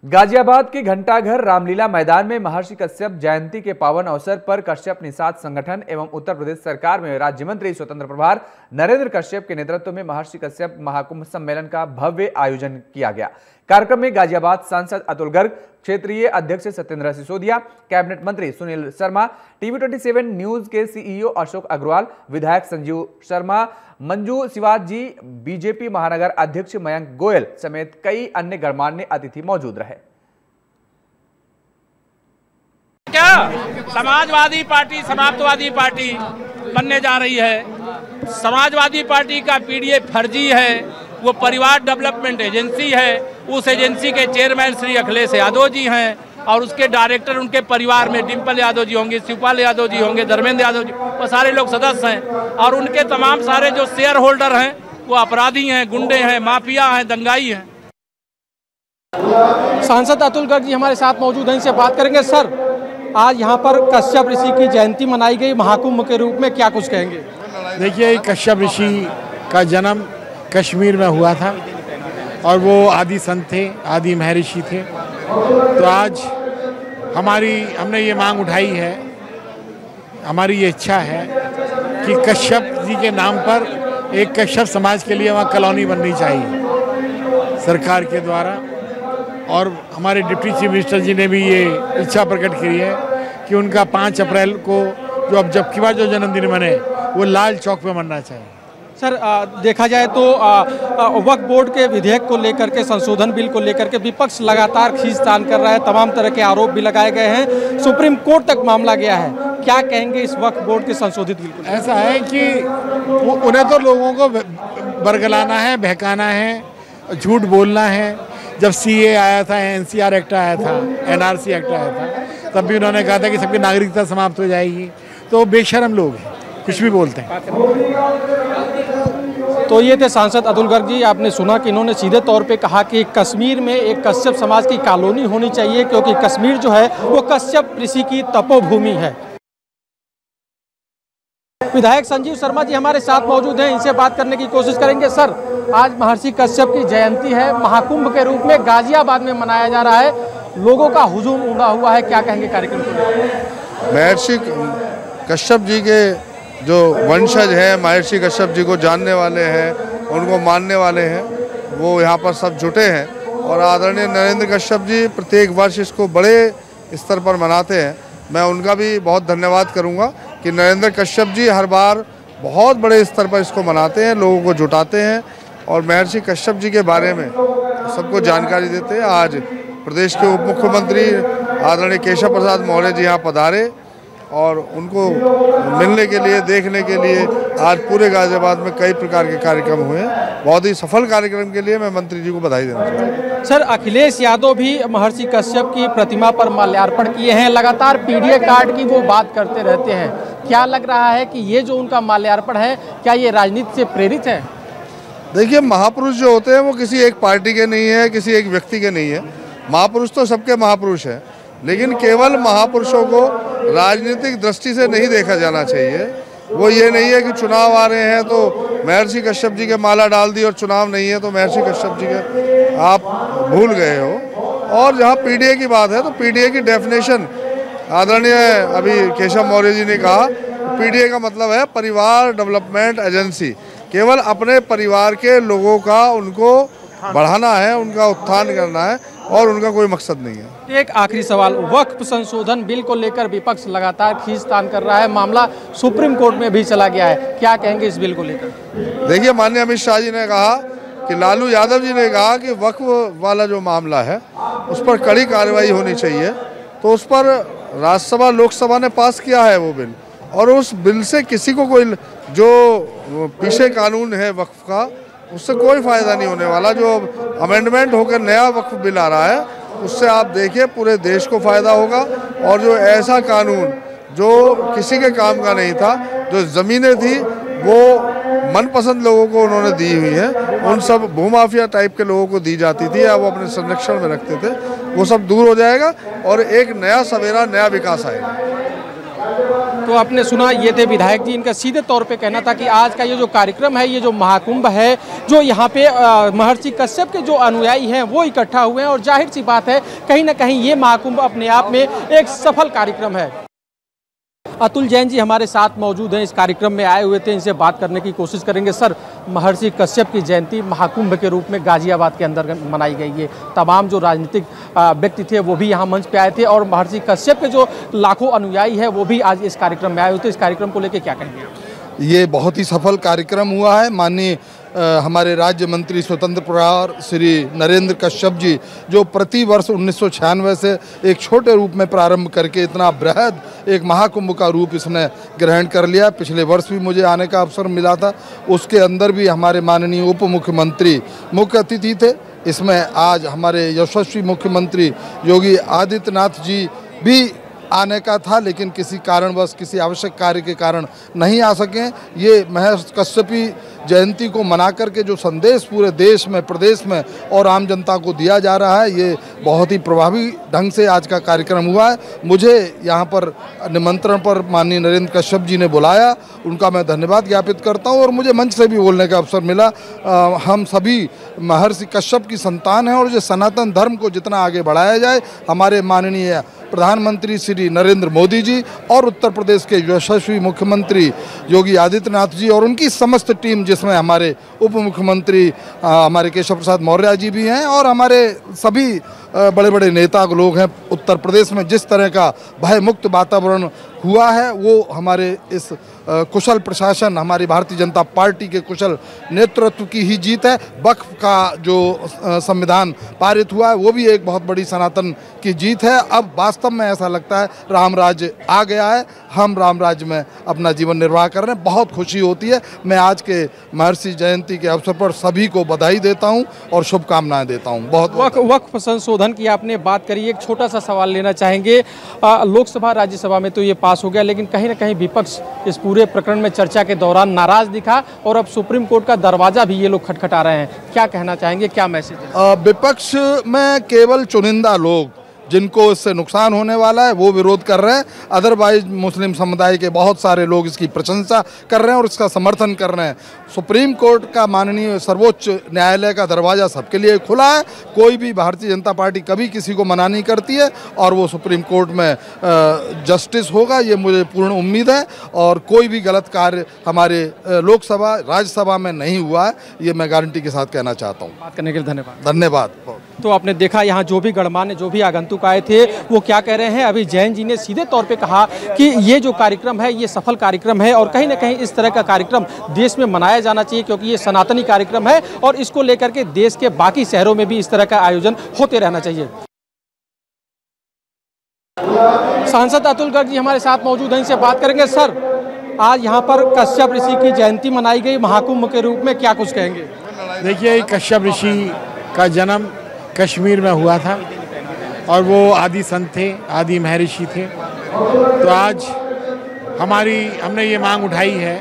गाजियाबाद के घंटाघर रामलीला मैदान में महर्षि कश्यप जयंती के पावन अवसर पर कश्यप निषाद संगठन एवं उत्तर प्रदेश सरकार में राज्य मंत्री स्वतंत्र प्रभार नरेंद्र कश्यप के नेतृत्व में महर्षि कश्यप महाकुंभ सम्मेलन का भव्य आयोजन किया गया। कार्यक्रम में गाजियाबाद सांसद अतुल गर्ग, क्षेत्रीय अध्यक्ष सत्येंद्र सिसोदिया, कैबिनेट मंत्री सुनील शर्मा, टीवी 27 न्यूज के सीईओ अशोक अग्रवाल, विधायक संजीव शर्मा, मंजू शिवाजी, बीजेपी महानगर अध्यक्ष मयंक गोयल समेत कई अन्य गणमान्य अतिथि मौजूद रहे। क्या समाजवादी पार्टी समाप्तवादी पार्टी बनने जा रही है। समाजवादी पार्टी का पीडीए फर्जी है, वो परिवार डेवलपमेंट एजेंसी है। उस एजेंसी के चेयरमैन श्री अखिलेश यादव जी हैं और उसके डायरेक्टर उनके परिवार में डिम्पल यादव जी होंगे, शिवपाल यादव जी होंगे, धर्मेंद्र यादव जी, वो सारे लोग सदस्य हैं। और उनके तमाम सारे जो शेयर होल्डर हैं वो अपराधी हैं, गुंडे हैं, माफिया हैं, दंगाई हैं। सांसद अतुल गर्ग जी हमारे साथ मौजूद हैं, इनसे बात करेंगे। सर, आज यहाँ पर कश्यप ऋषि की जयंती मनाई गई महाकुंभ के रूप में, क्या कुछ कहेंगे? देखिए, कश्यप ऋषि का जन्म कश्मीर में हुआ था और वो आदि संत थे, आदि महर्षि थे। तो आज हमने ये मांग उठाई है, हमारी ये इच्छा है कि कश्यप जी के नाम पर एक कश्यप समाज के लिए वहाँ कॉलोनी बननी चाहिए सरकार के द्वारा। और हमारे डिप्टी चीफ मिनिस्टर जी ने भी ये इच्छा प्रकट की है कि उनका 5 अप्रैल को जो अब जबकि बार जो जन्मदिन मने वो लाल चौक पे मनना चाहिए। सर, देखा जाए तो वक्फ बोर्ड के विधेयक को लेकर के, संशोधन बिल को लेकर के विपक्ष लगातार खींचतान कर रहा है, तमाम तरह के आरोप भी लगाए गए हैं, सुप्रीम कोर्ट तक मामला गया है। क्या कहेंगे इस वक्फ बोर्ड के संशोधित बिल को? ऐसा है कि उन्हें तो लोगों को बरगलाना है, बहकाना है, झूठ बोलना है। जब सीए आया था, एनसीआर एक्ट आया था, एनआरसी एक्ट आया था, तब भी उन्होंने कहा था कि सबकी नागरिकता समाप्त हो जाएगी। तो बेशरम लोग हैं, कुछ भी बोलते हैं। तो ये थे सांसद अतुल गर्ग जी। आपने सुना कि इन्होंने सीधे तौर पे कहा कि कश्मीर में एक कश्यप समाज की कॉलोनी होनी चाहिए, क्योंकि कश्मीर जो है वो कश्यप ऋषि की तपोभूमि है। विधायक संजीव शर्मा जी हमारे साथ मौजूद हैं, इनसे बात करने की कोशिश करेंगे। सर, आज महर्षि कश्यप की जयंती है, महाकुंभ के रूप में गाजियाबाद में मनाया जा रहा है, लोगों का हुजूम उमड़ा हुआ है, क्या कहेंगे कार्यक्रम को? महर्षि कश्यप जी के जो वंशज हैं, महर्षि कश्यप जी को जानने वाले हैं, उनको मानने वाले हैं, वो यहाँ पर सब जुटे हैं। और आदरणीय नरेंद्र कश्यप जी प्रत्येक वर्ष इसको बड़े स्तर पर मनाते हैं। मैं उनका भी बहुत धन्यवाद करूँगा कि नरेंद्र कश्यप जी हर बार बहुत बड़े स्तर पर इसको मनाते हैं, लोगों को जुटाते हैं और महर्षि कश्यप जी के बारे में सबको जानकारी देते हैं। आज प्रदेश के उप मुख्यमंत्री आदरणीय केशव प्रसाद मौर्य जी यहाँ पधारे और उनको मिलने के लिए, देखने के लिए आज पूरे गाजियाबाद में कई प्रकार के कार्यक्रम हुए। बहुत ही सफल कार्यक्रम के लिए मैं मंत्री जी को बधाई देना चाहता हूँ। सर, अखिलेश यादव भी महर्षि कश्यप की प्रतिमा पर माल्यार्पण किए हैं, लगातार पीडीए कार्ड की वो बात करते रहते हैं। क्या लग रहा है कि ये जो उनका माल्यार्पण है, क्या ये राजनीति से प्रेरित है? देखिए, महापुरुष जो होते हैं वो किसी एक पार्टी के नहीं है, किसी एक व्यक्ति के नहीं है। महापुरुष तो सबके महापुरुष हैं, लेकिन केवल महापुरुषों को राजनीतिक दृष्टि से नहीं देखा जाना चाहिए। वो ये नहीं है कि चुनाव आ रहे हैं तो महर्षि कश्यप जी के माला डाल दी और चुनाव नहीं है तो महर्षि कश्यप जी के आप भूल गए हो। और जहाँ पीडीए की बात है तो पीडीए की डेफिनेशन आदरणीय अभी केशव मौर्य जी ने कहा, पीडीए का मतलब है परिवार डेवलपमेंट एजेंसी। केवल अपने परिवार के लोगों का उनको बढ़ाना है, उनका उत्थान करना है और उनका कोई मकसद नहीं है। एक आखिरी सवाल, वक्फ संशोधन बिल को लेकर विपक्ष लगातार खींचतान कर रहा है, मामला सुप्रीम कोर्ट में भी चला गया है, क्या कहेंगे इस बिल को लेकर? देखिए, माननीय अमित शाह जी ने कहा कि लालू यादव जी ने कहा कि वक्फ वाला जो मामला है उस पर कड़ी कार्रवाई होनी चाहिए। तो उस पर राज्यसभा लोकसभा ने पास किया है वो बिल, और उस बिल से किसी को कोई, जो पीछे कानून है वक्फ का, उससे कोई फ़ायदा नहीं होने वाला। जो अमेंडमेंट होकर नया वक्फ बिल आ रहा है उससे आप देखिए पूरे देश को फ़ायदा होगा। और जो ऐसा कानून जो किसी के काम का नहीं था, जो ज़मीनें थी वो मनपसंद लोगों को उन्होंने दी हुई हैं, उन सब भूमाफिया टाइप के लोगों को दी जाती थी या वो अपने संरक्षण में रखते थे, वो सब दूर हो जाएगा और एक नया सवेरा, नया विकास आएगा। तो आपने सुना, ये थे विधायक जी। इनका सीधे तौर पे कहना था कि आज का ये जो कार्यक्रम है, ये जो महाकुंभ है, जो यहाँ पे महर्षि कश्यप के जो अनुयायी हैं वो इकट्ठा हुए हैं और जाहिर सी बात है कहीं ना कहीं ये महाकुंभ अपने आप में एक सफल कार्यक्रम है। अतुल जैन जी हमारे साथ मौजूद हैं, इस कार्यक्रम में आए हुए थे, इनसे बात करने की कोशिश करेंगे। सर, महर्षि कश्यप की जयंती महाकुंभ के रूप में गाजियाबाद के अंदर मनाई गई है। तमाम जो राजनीतिक व्यक्ति थे वो भी यहाँ मंच पे आए थे और महर्षि कश्यप के जो लाखों अनुयायी हैं वो भी आज इस कार्यक्रम में आए हुए थे। इस कार्यक्रम को लेकर क्या कहेंगे? ये बहुत ही सफल कार्यक्रम हुआ है। माननीय हमारे राज्य मंत्री स्वतंत्र प्रभार श्री नरेंद्र कश्यप जी, जो प्रति वर्ष 1996 से एक छोटे रूप में प्रारंभ करके इतना बृहद एक महाकुंभ का रूप इसने ग्रहण कर लिया। पिछले वर्ष भी मुझे आने का अवसर मिला था, उसके अंदर भी हमारे माननीय उप मुख्यमंत्री मुख्य अतिथि थे। इसमें आज हमारे यशस्वी मुख्यमंत्री योगी आदित्यनाथ जी भी आने का था, लेकिन किसी कारणवश, किसी आवश्यक कार्य के कारण नहीं आ सके। ये महर्षि कश्यपी जयंती को मना करके जो संदेश पूरे देश में, प्रदेश में और आम जनता को दिया जा रहा है, ये बहुत ही प्रभावी ढंग से आज का कार्यक्रम हुआ है। मुझे यहाँ पर निमंत्रण पर माननीय नरेंद्र कश्यप जी ने बुलाया, उनका मैं धन्यवाद ज्ञापित करता हूँ और मुझे मंच से भी बोलने का अवसर मिला। हम सभी महर्षि कश्यप की संतान हैं और जो सनातन धर्म को जितना आगे बढ़ाया जाए, हमारे माननीय प्रधानमंत्री श्री नरेंद्र मोदी जी और उत्तर प्रदेश के यशस्वी मुख्यमंत्री योगी आदित्यनाथ जी और उनकी समस्त टीम, जिसमें हमारे उप मुख्यमंत्री हमारे केशव प्रसाद मौर्य जी भी हैं और हमारे सभी बड़े बड़े नेता लोग हैं। उत्तर प्रदेश में जिस तरह का भय मुक्त वातावरण हुआ है, वो हमारे इस कुशल प्रशासन, हमारी भारतीय जनता पार्टी के कुशल नेतृत्व की ही जीत है। वक्फ का जो संविधान पारित हुआ है, वो भी एक बहुत बड़ी सनातन की जीत है। अब वास्तव में ऐसा लगता है राम राज्य आ गया है, हम राम राज्य में अपना जीवन निर्वाह कर रहे हैं। बहुत खुशी होती है। मैं आज के महर्षि जयंती के अवसर पर सभी को बधाई देता हूं और शुभकामनाएं देता हूं। बहुत वक्फ संशोधन की आपने बात करी, एक छोटा सा सवाल लेना चाहेंगे। लोकसभा राज्यसभा में तो ये पास हो गया, लेकिन कहीं ना कहीं विपक्ष इस पूरे प्रकरण में चर्चा के दौरान नाराज दिखा और अब सुप्रीम कोर्ट का दरवाजा भी ये लोग खटखटा रहे हैं। क्या कहना चाहेंगे, क्या मैसेज है? विपक्ष में केवल चुनिंदा लोग जिनको इससे नुकसान होने वाला है वो विरोध कर रहे हैं। अदरवाइज मुस्लिम समुदाय के बहुत सारे लोग इसकी प्रशंसा कर रहे हैं और इसका समर्थन कर रहे हैं। सुप्रीम कोर्ट का माननीय सर्वोच्च न्यायालय का दरवाज़ा सबके लिए खुला है। कोई भी भारतीय जनता पार्टी कभी किसी को मना नहीं करती है और वो सुप्रीम कोर्ट में जस्टिस होगा, ये मुझे पूर्ण उम्मीद है। और कोई भी गलत कार्य हमारे लोकसभा राज्यसभा में नहीं हुआ है, ये मैं गारंटी के साथ कहना चाहता हूँ। बात करने के लिए धन्यवाद। धन्यवाद। तो आपने देखा यहाँ जो भी गणमान्य, जो भी आगंतुक आए थे वो क्या कह रहे हैं। अभी जैन जी ने सीधे तौर पे कहा कि ये जो कार्यक्रम है ये सफल कार्यक्रम है और कहीं ना कहीं इस तरह का कार्यक्रम देश में मनाया जाना चाहिए, क्योंकि ये सनातनी कार्यक्रम है और इसको लेकर के देश के बाकी शहरों में भी इस तरह का आयोजन होते रहना चाहिए। सांसद अतुल गर्ग जी हमारे साथ मौजूद हैं, इनसे बात करेंगे। सर, आज यहाँ पर कश्यप ऋषि की जयंती मनाई गई महाकुंभ के रूप में, क्या कुछ कहेंगे? देखिए, कश्यप ऋषि का जन्म कश्मीर में हुआ था और वो आदि संत थे, आदि महर्षि थे। तो आज हमने ये मांग उठाई है,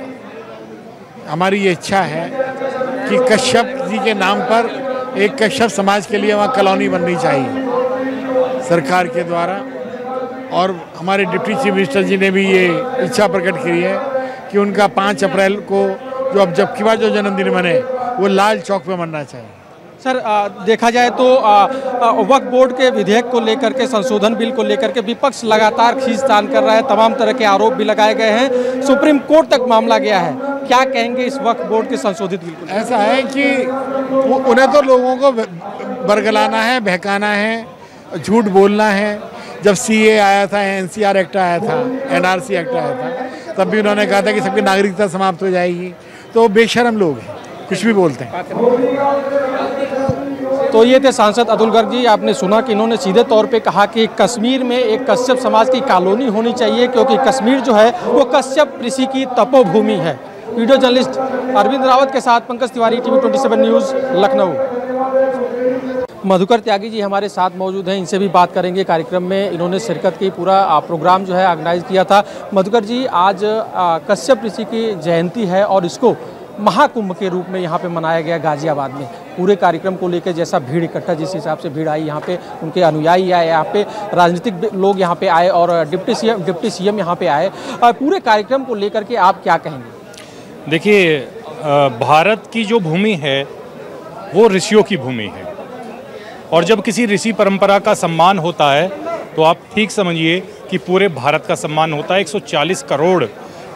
हमारी ये इच्छा है कि कश्यप जी के नाम पर एक कश्यप समाज के लिए वहाँ कॉलोनी बननी चाहिए सरकार के द्वारा। और हमारे डिप्टी चीफ मिनिस्टर जी ने भी ये इच्छा प्रकट की है कि उनका 5 अप्रैल को जो अब जबकि बार जो जन्मदिन मने वो लाल चौक पे मनना चाहिए। सर, देखा जाए तो वक्फ बोर्ड के विधेयक को लेकर के, संशोधन बिल को लेकर के विपक्ष लगातार खींचतान कर रहा है, तमाम तरह के आरोप भी लगाए गए हैं, सुप्रीम कोर्ट तक मामला गया है। क्या कहेंगे इस वक्फ बोर्ड के संशोधित बिल को? ऐसा है कि उन्हें तो लोगों को बरगलाना है, बहकाना है, झूठ बोलना है। जब CA आया था, NCR एक्ट आया था, NRC एक्ट आया था, तब भी उन्होंने कहा था कि सबकी नागरिकता समाप्त हो जाएगी। तो बेशरम लोग हैं, कुछ भी बोलते हैं। तो ये थे सांसद अतुल गर्ग जी। आपने सुना कि इन्होंने सीधे तौर पे कहा कि कश्मीर में एक कश्यप समाज की कॉलोनी होनी चाहिए, क्योंकि कश्मीर जो है वो कश्यप ऋषि की तपोभूमि है। वीडियो जर्नलिस्ट अरविंद रावत के साथ पंकज तिवारी, TV 27 न्यूज़, लखनऊ। मधुकर त्यागी जी हमारे साथ मौजूद हैं, इनसे भी बात करेंगे। कार्यक्रम में इन्होंने शिरकत की, पूरा प्रोग्राम जो है ऑर्गेनाइज किया था। मधुकर जी, आज कश्यप ऋषि की जयंती है और इसको महाकुंभ के रूप में यहाँ पे मनाया गया गाजियाबाद में, पूरे कार्यक्रम को लेकर जैसा भीड़ इकट्ठा, जिस हिसाब से भीड़ आई यहाँ पे, उनके अनुयायी आए यहाँ पे, राजनीतिक लोग यहाँ पे आए और डिप्टी सीएम यहाँ पे आए, पूरे कार्यक्रम को लेकर के आप क्या कहेंगे? देखिए, भारत की जो भूमि है वो ऋषियों की भूमि है, और जब किसी ऋषि परंपरा का सम्मान होता है तो आप ठीक समझिए कि पूरे भारत का सम्मान होता है। 140 करोड़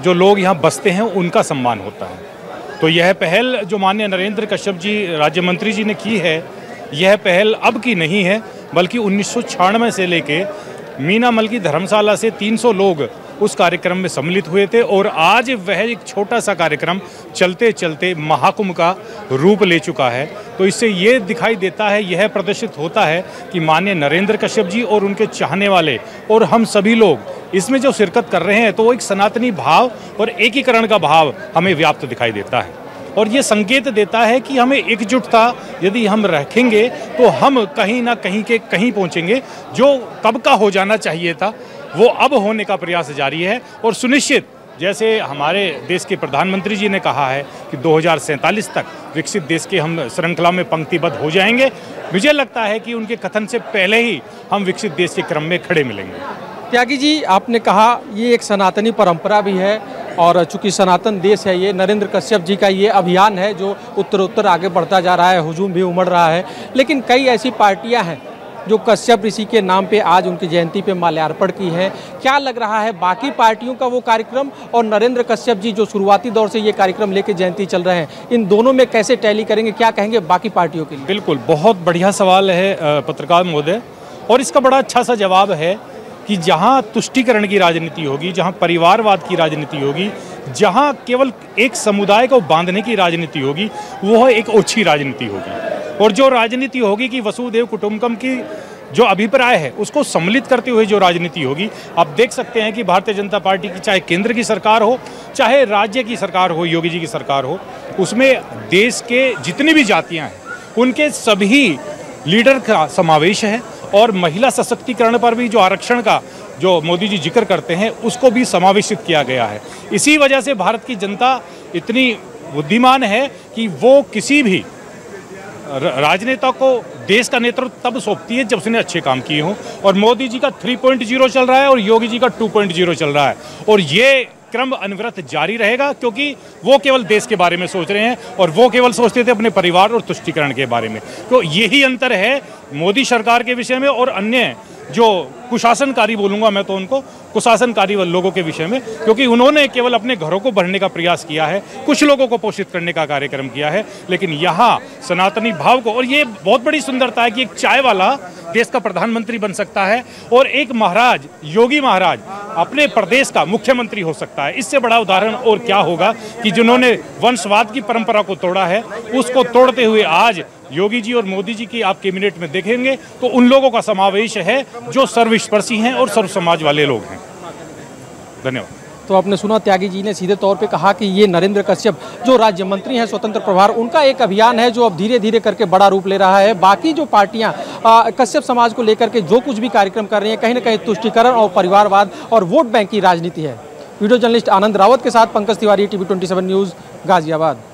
जो लोग यहाँ बसते हैं उनका सम्मान होता है। तो यह पहल जो माननीय नरेंद्र कश्यप जी राज्य मंत्री जी ने की है, यह पहल अब की नहीं है, बल्कि 1996 से लेके मीनामल की धर्मशाला से 300 लोग उस कार्यक्रम में सम्मिलित हुए थे, और आज वह एक छोटा सा कार्यक्रम चलते चलते महाकुंभ का रूप ले चुका है। तो इससे ये दिखाई देता है, यह प्रदर्शित होता है कि माननीय नरेंद्र कश्यप जी और उनके चाहने वाले और हम सभी लोग इसमें जो शिरकत कर रहे हैं, तो वो एक सनातनी भाव और एकीकरण का भाव हमें व्याप्त दिखाई देता है, और ये संकेत देता है कि हमें एकजुटता यदि हम रखेंगे तो हम कहीं ना कहीं के कहीं पहुंचेंगे। जो कब का हो जाना चाहिए था वो अब होने का प्रयास जारी है, और सुनिश्चित जैसे हमारे देश के प्रधानमंत्री जी ने कहा है कि 2047 तक विकसित देश के हम श्रृंखला में पंक्तिबद्ध हो जाएंगे। मुझे लगता है कि उनके कथन से पहले ही हम विकसित देश के क्रम में खड़े मिलेंगे। त्यागी जी, आपने कहा ये एक सनातनी परंपरा भी है, और चूंकि सनातन देश है ये, नरेंद्र कश्यप जी का ये अभियान है जो उत्तरोत्तर आगे बढ़ता जा रहा है, हुजूम भी उमड़ रहा है, लेकिन कई ऐसी पार्टियां हैं जो कश्यप ऋषि के नाम पे आज उनकी जयंती पे माल्यार्पण की है। क्या लग रहा है बाकी पार्टियों का वो कार्यक्रम और नरेंद्र कश्यप जी जो शुरुआती दौर से ये कार्यक्रम लेके जयंती चल रहे हैं, इन दोनों में कैसे टैली करेंगे? क्या कहेंगे बाकी पार्टियों के लिए? बिल्कुल, बहुत बढ़िया सवाल है पत्रकार महोदय, और इसका बड़ा अच्छा सा जवाब है कि जहाँ तुष्टीकरण की राजनीति होगी, जहाँ परिवारवाद की राजनीति होगी, जहाँ केवल एक समुदाय को बांधने की राजनीति होगी, वो एक ओछी राजनीति होगी। और जो राजनीति होगी कि वसुधैव कुटुंबकम की जो अभिप्राय है उसको सम्मिलित करते हुए जो राजनीति होगी, आप देख सकते हैं कि भारतीय जनता पार्टी की चाहे केंद्र की सरकार हो, चाहे राज्य की सरकार हो, योगी जी की सरकार हो, उसमें देश के जितनी भी जातियां हैं उनके सभी लीडर का समावेश है, और महिला सशक्तिकरण पर भी जो आरक्षण का जो मोदी जी जिक्र करते हैं उसको भी समावेशित किया गया है। इसी वजह से भारत की जनता इतनी बुद्धिमान है कि वो किसी भी राजनेता को देश का नेतृत्व तब सौंपती है जब उसने अच्छे काम किए हों, और मोदी जी का 3.0 चल रहा है और योगी जी का 2.0 चल रहा है, और ये क्रम अनवरत जारी रहेगा, क्योंकि वो केवल देश के बारे में सोच रहे हैं और वो केवल सोचते थे अपने परिवार और तुष्टीकरण के बारे में। तो यही अंतर है मोदी सरकार के विषय में और अन्य जो कुशासनकारी, बोलूँगा मैं तो उनको कुशासनकारी लोगों के विषय में, क्योंकि उन्होंने केवल अपने घरों को भरने का प्रयास किया है, कुछ लोगों को पोषित करने का कार्यक्रम किया है, लेकिन यहाँ सनातनी भाव को, और ये बहुत बड़ी सुंदरता है कि एक चाय वाला देश का प्रधानमंत्री बन सकता है और एक महाराज, योगी महाराज अपने प्रदेश का मुख्यमंत्री हो सकता है। इससे बड़ा उदाहरण और क्या होगा कि जिन्होंने वंशवाद की परंपरा को तोड़ा है, उसको तोड़ते हुए आज योगी जी और मोदी जी की आप कैबिनेट में देखेंगे तो उन लोगों का समावेश है जो सर्वस्पर्शी हैं और सर्व समाज वाले लोग हैं। धन्यवाद। तो आपने सुना, त्यागी जी ने सीधे तौर पे कहा कि ये नरेंद्र कश्यप जो राज्य मंत्री हैं स्वतंत्र प्रभार, उनका एक अभियान है जो अब धीरे धीरे करके बड़ा रूप ले रहा है। बाकी जो पार्टियां कश्यप समाज को लेकर के जो कुछ भी कार्यक्रम कर रही हैं, कहीं ना कहीं तुष्टीकरण और परिवारवाद और वोट बैंक की राजनीति है। वीडियो जर्नलिस्ट आनंद रावत के साथ पंकज तिवारी, TV 27 न्यूज़, गाजियाबाद।